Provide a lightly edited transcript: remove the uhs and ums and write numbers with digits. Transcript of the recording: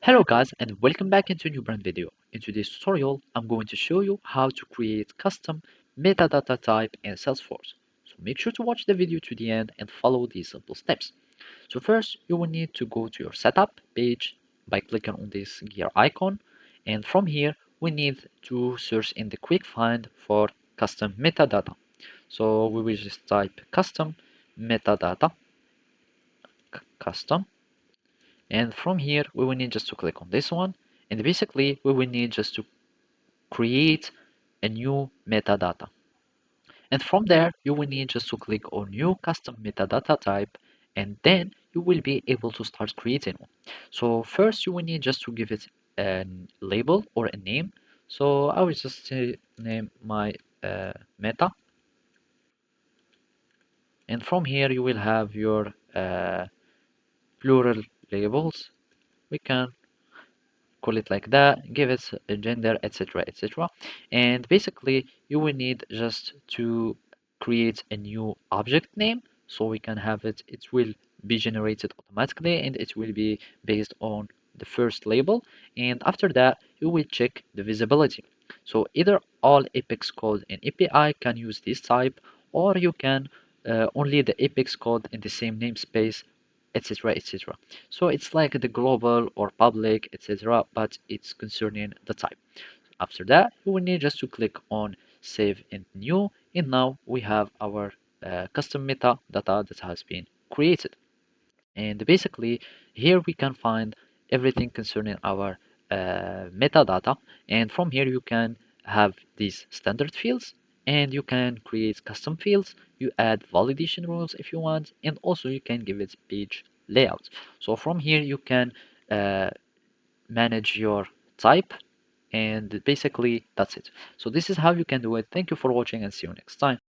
Hello guys and welcome back into a new brand video. In today's tutorial, I'm going to show you how to create custom metadata type in Salesforce. So make sure to watch the video to the end and follow these simple steps. So first, you will need to go to your setup page by clicking on this gear icon. And from here, we need to search in the quick find for custom metadata. So we will just type custom metadata, custom. And from here, we will need just to click on this one. And basically, we will need just to create a new metadata. And from there, you will need just to click on new custom metadata type, and then you will be able to start creating one. So first, you will need just to give it a label or a name. So I will just name my meta. And from here, you will have your plural labels. We can call it like that, give it a gender, etc., etc. And basically, you will need just to create a new object name so we can have it. It will be generated automatically and it will be based on the first label. And after that, you will check the visibility. So either all Apex code and API can use this type, or you can only the Apex code in the same namespace, etc., etc. So it's like the global or public, etc., but it's concerning the type. After that, you will need just to click on save and new, and now we have our custom metadata that has been created. And basically, here we can find everything concerning our metadata. And from here, you can have these standard fields and you can create custom fields. You add validation rules if you want, and also you can give it page layout. So from here, you can uh, manage your type, and basically that's it. So this is how you can do it. Thank you for watching and see you next time.